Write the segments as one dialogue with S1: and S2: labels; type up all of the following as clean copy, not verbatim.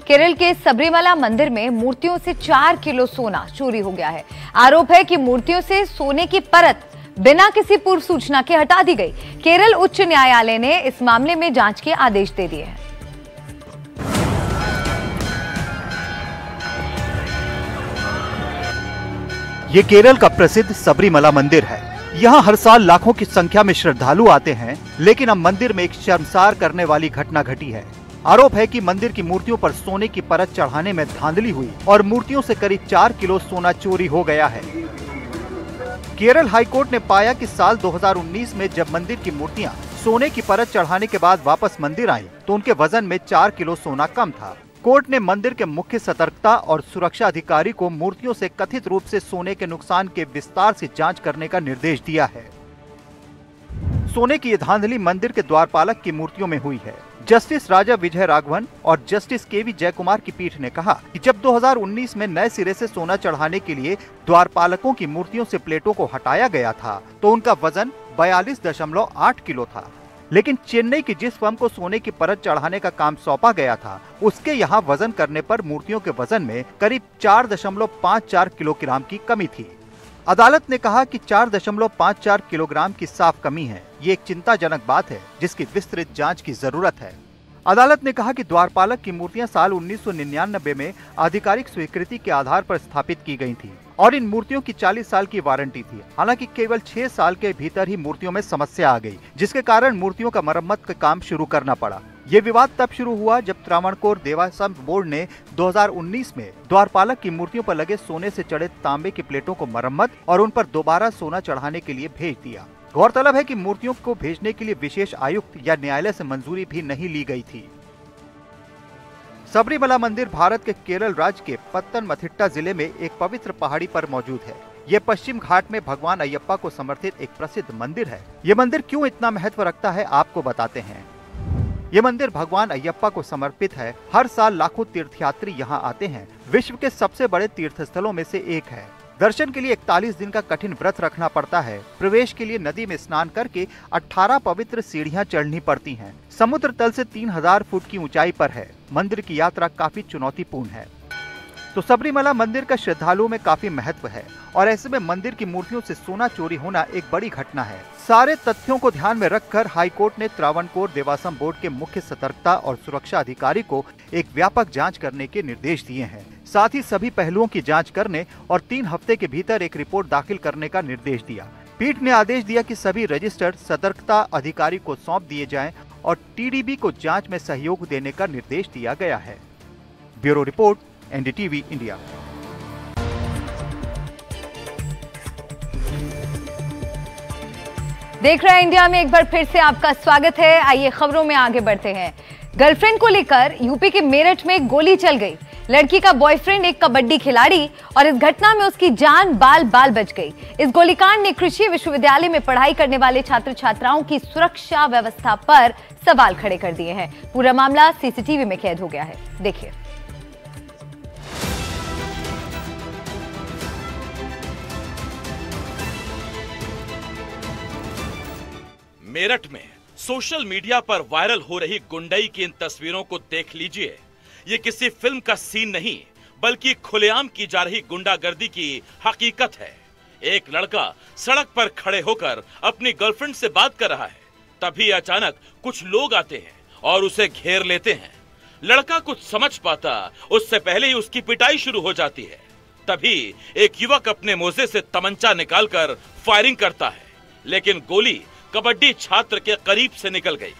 S1: केरल के सबरीमला मंदिर में मूर्तियों से 4 किलो सोना चोरी हो गया है। आरोप है कि मूर्तियों से सोने की परत बिना किसी पूर्व सूचना के हटा दी गई। केरल उच्च न्यायालय ने इस मामले में जांच के आदेश दे दिए हैं।
S2: ये केरल का प्रसिद्ध सबरीमला मंदिर है। यहाँ हर साल लाखों की संख्या में श्रद्धालु आते हैं, लेकिन अब मंदिर में एक शर्मसार करने वाली घटना घटी है। आरोप है कि मंदिर की मूर्तियों पर सोने की परत चढ़ाने में धांधली हुई और मूर्तियों से करीब 4 किलो सोना चोरी हो गया है। केरल हाईकोर्ट ने पाया कि साल 2019 में जब मंदिर की मूर्तियां सोने की परत चढ़ाने के बाद वापस मंदिर आईं, तो उनके वजन में 4 किलो सोना कम था। कोर्ट ने मंदिर के मुख्य सतर्कता और सुरक्षा अधिकारी को मूर्तियों से कथित रूप से सोने के नुकसान के विस्तार से जांच करने का निर्देश दिया है। सोने की ये धांधली मंदिर के द्वारपालक की मूर्तियों में हुई है। जस्टिस राजा विजय राघवन और जस्टिस केवी जयकुमार की पीठ ने कहा कि जब 2019 में नए सिरे से सोना चढ़ाने के लिए द्वारपालकों की मूर्तियों से प्लेटों को हटाया गया था, तो उनका वजन 42.8 किलो था। लेकिन चेन्नई की जिस फर्म को सोने की परत चढ़ाने का काम सौंपा गया था, उसके यहाँ वजन करने पर मूर्तियों के वजन में करीब 4.54 किलोग्राम की कमी थी। अदालत ने कहा कि 4.54 किलोग्राम की साफ कमी है। ये एक चिंताजनक बात है जिसकी विस्तृत जांच की जरूरत है। अदालत ने कहा कि द्वारपालक की मूर्तियां साल 1999 में आधिकारिक स्वीकृति के आधार पर स्थापित की गई थी और इन मूर्तियों की 40 साल की वारंटी थी। हालांकि केवल 6 साल के भीतर ही मूर्तियों में समस्या आ गई, जिसके कारण मूर्तियों का मरम्मत का काम शुरू करना पड़ा। ये विवाद तब शुरू हुआ जब त्रावणकोर देवस्थान बोर्ड ने 2019 में द्वारपालक की मूर्तियों पर लगे सोने से चढ़े तांबे की प्लेटों को मरम्मत और उन पर दोबारा सोना चढ़ाने के लिए भेज दिया। गौरतलब है कि मूर्तियों को भेजने के लिए विशेष आयुक्त या न्यायालय से मंजूरी भी नहीं ली गई थी। सबरीमला मंदिर भारत के केरल राज्य के पत्तनमथिट्टा जिले में एक पवित्र पहाड़ी पर मौजूद है। ये पश्चिम घाट में भगवान अयप्पा को समर्पित एक प्रसिद्ध मंदिर है। ये मंदिर क्यों इतना महत्व रखता है, आपको बताते हैं। ये मंदिर भगवान अयप्पा को समर्पित है। हर साल लाखों तीर्थयात्री यहाँ आते हैं। विश्व के सबसे बड़े तीर्थस्थलों में से एक है। दर्शन के लिए 41 दिन का कठिन व्रत रखना पड़ता है। प्रवेश के लिए नदी में स्नान करके 18 पवित्र सीढ़ियां चढ़नी पड़ती हैं। समुद्र तल से 3000 फुट की ऊंचाई पर है। मंदिर की यात्रा काफी चुनौतीपूर्ण है। तो सबरीमला मंदिर का श्रद्धालुओं में काफी महत्व है और ऐसे में मंदिर की मूर्तियों से सोना चोरी होना एक बड़ी घटना है। सारे तथ्यों को ध्यान में रखकर हाईकोर्ट ने त्रावणकोर देवस्थान बोर्ड के मुख्य सतर्कता और सुरक्षा अधिकारी को एक व्यापक जांच करने के निर्देश दिए हैं। साथ ही सभी पहलुओं की जांच करने और 3 हफ्ते के भीतर एक रिपोर्ट दाखिल करने का निर्देश दिया। पीठ ने आदेश दिया कि सभी रजिस्टर्ड सतर्कता अधिकारी को सौंप दिए जाएं और टीडीबी को जांच में सहयोग देने का निर्देश दिया गया है। Bureau report, NDTV India.
S1: देख रहे हैं इंडिया में, एक बार फिर से आपका स्वागत है। आइए खबरों में आगे बढ़ते हैं। गर्लफ्रेंड को लेकर यूपी के मेरठ में गोली चल गई। लड़की का बॉयफ्रेंड एक कबड्डी खिलाड़ी और इस घटना में उसकी जान बाल बाल बच गई। इस गोलीकांड ने कृषि विश्वविद्यालय में पढ़ाई करने वाले छात्र छात्राओं की सुरक्षा व्यवस्था पर सवाल खड़े कर दिए हैं। पूरा मामला सीसीटीवी में कैद हो गया है, देखिए।
S3: मेरठ में सोशल मीडिया पर वायरल हो रही गुंडई की इन तस्वीरों को देख लीजिए। ये किसी फिल्म का सीन नहीं, बल्कि खुलेआम की जा रही गुंडागर्दी की हकीकत है। एक लड़का सड़क पर खड़े होकर अपनी गर्लफ्रेंड से बात कर रहा है। तभी अचानक कुछ लोग आते हैं और उसे घेर लेते हैं। लड़का कुछ समझ पाता उससे पहले ही उसकी पिटाई शुरू हो जाती है। तभी एक युवक अपने मोजे से तमंचा निकालकर फायरिंग करता है, लेकिन गोली कबड्डी छात्र के करीब से निकल गई।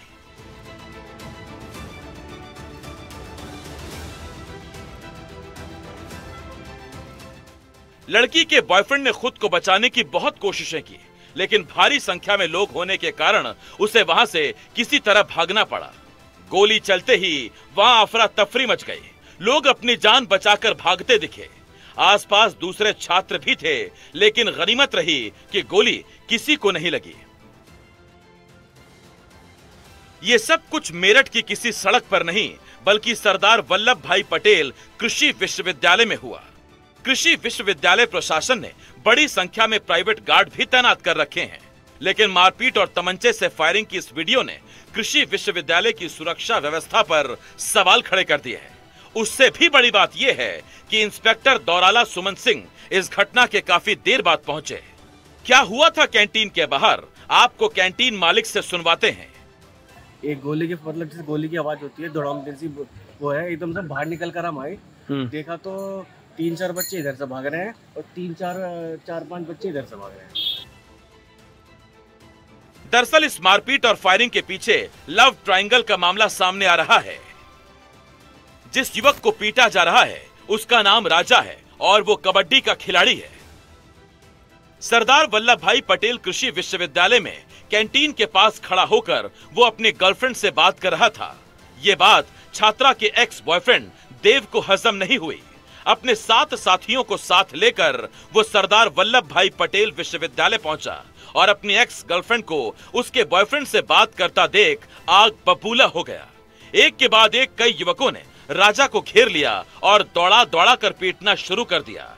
S3: लड़की के बॉयफ्रेंड ने खुद को बचाने की बहुत कोशिशें की, लेकिन भारी संख्या में लोग होने के कारण उसे वहां से किसी तरह भागना पड़ा। गोली चलते ही वहां अफरा तफरी मच गई। लोग अपनी जान बचाकर भागते दिखे। आसपास दूसरे छात्र भी थे, लेकिन गनीमत रही कि गोली किसी को नहीं लगी। ये सब कुछ मेरठ की किसी सड़क पर नहीं, बल्कि सरदार वल्लभ भाई पटेल कृषि विश्वविद्यालय में हुआ। कृषि विश्वविद्यालय प्रशासन ने बड़ी संख्या में प्राइवेट गार्ड भी तैनात कर रखे हैं, लेकिन मारपीट और तमंचे से फायरिंग की इस वीडियो ने कृषि विश्वविद्यालय की सुरक्षा व्यवस्था पर सवाल खड़े कर दिए हैं उससे भी बड़ी बात यह है कि इंस्पेक्टर दौराला सुमन सिंह इस घटना के काफी देर बाद पहुंचे। क्या हुआ था कैंटीन के बाहर, आपको कैंटीन मालिक से सुनवाते हैं।
S4: एक गोली के मतलब जैसे गोली की आवाज होती है, धड़ाम जैसी वो है, एकदम से बाहर निकल कर हम आए, देखा तो 3-4 बच्चे इधर से भाग रहे हैं और 4-5 बच्चे इधर से भाग रहे हैं।
S3: दरअसल इस मारपीट और फायरिंग के पीछे लव ट्रायंगल का मामला सामने आ रहा है। जिस युवक को पीटा जा रहा है उसका नाम राजा है और वो कबड्डी का खिलाड़ी है। सरदार वल्लभ भाई पटेल कृषि विश्वविद्यालय में कैंटीन के पास खड़ा होकर वो अपनी गर्लफ्रेंड से बात कर रहा था। ये बात छात्रा के एक्स बॉयफ्रेंड देव को हजम नहीं हुई। अपने 7 साथियों को साथ लेकर वो सरदार वल्लभ भाई पटेल विश्वविद्यालय पहुंचा और अपनी एक्स गर्लफ्रेंड को उसके बॉयफ्रेंड से बात करता देख आग बबूला हो गया। एक के बाद एक कई युवकों ने राजा को घेर लिया और दौड़ा दौड़ा कर पीटना शुरू कर दिया।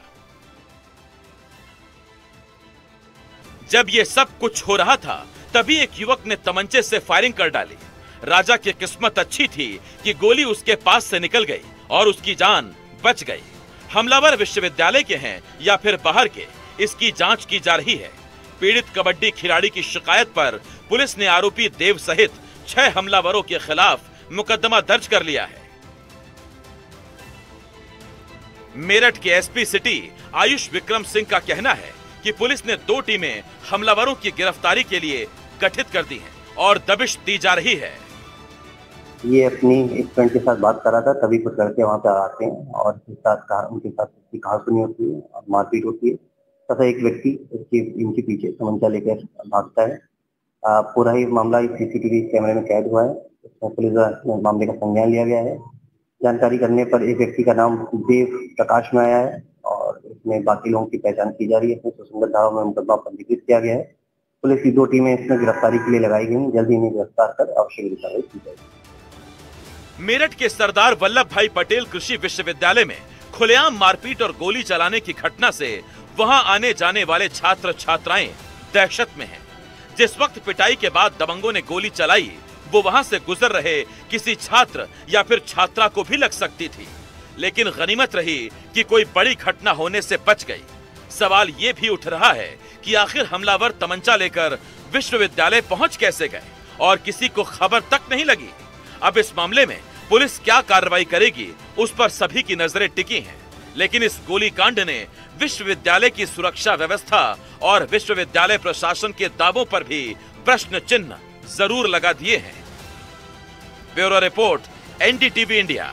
S3: जब ये सब कुछ हो रहा था तभी एक युवक ने तमंचे से फायरिंग कर डाली। राजा की किस्मत अच्छी थी कि गोली उसके पास से निकल गई और उसकी जान बच गई। हमलावर विश्वविद्यालय के हैं या फिर बाहर के, इसकी जांच की जा रही है। पीड़ित कबड्डी खिलाड़ी की शिकायत पर पुलिस ने आरोपी देव सहित 6 हमलावरों के खिलाफ मुकदमा दर्ज कर लिया है। मेरठ के एसपी सिटी आयुष विक्रम सिंह का कहना है कि पुलिस ने 2 टीमें हमलावरों की गिरफ्तारी के लिए गठित कर दी हैं और दबिश दी जा रही है।
S5: ये अपनी एक फ्रेंड के साथ बात कर रहा था, तभी कुछ लड़के वहाँ पे आते हैं और उनके साथ कहासुनी होती है और मारपीट होती है तथा एक व्यक्ति इनके पीछे तमंचा लेकर भागता है। पूरा ही मामला सीसीटीवी कैमरे में कैद हुआ है। इसमें पुलिस द्वारा मामले का संज्ञान लिया गया है। जानकारी करने पर एक व्यक्ति का नाम देव प्रकाश में आया है और इसमें बाकी लोगों की पहचान की जा रही है। इसमें सुसंगत धाराओं में मुकदमा पंजीकृत किया गया है। पुलिस की 2 टीमें इसमें गिरफ्तारी के लिए लगाई गई हैं। जल्द ही इन्हें गिरफ्तार कर आवश्यक कार्रवाई की जाएगी।
S3: मेरठ के सरदार वल्लभ भाई पटेल कृषि विश्वविद्यालय में खुलेआम मारपीट और गोली चलाने की घटना से वहां आने जाने वाले छात्र छात्राएं दहशत में हैं। जिस वक्त पिटाई के बाद दबंगों ने गोली चलाई वो वहां से गुजर रहे किसी छात्र या फिर छात्रा को भी लग सकती थी, लेकिन गनीमत रही कि कोई बड़ी घटना होने से बच गई। सवाल ये भी उठ रहा है कि आखिर हमलावर तमंचा लेकर विश्वविद्यालय पहुंच कैसे गए और किसी को खबर तक नहीं लगी। अब इस मामले में पुलिस क्या कार्रवाई करेगी उस पर सभी की नजरें टिकी हैं, लेकिन इस गोलीकांड ने विश्वविद्यालय की सुरक्षा व्यवस्था और विश्वविद्यालय प्रशासन के दावों पर भी प्रश्न चिन्ह जरूर लगा दिए हैं। Bureau report, NDTV India.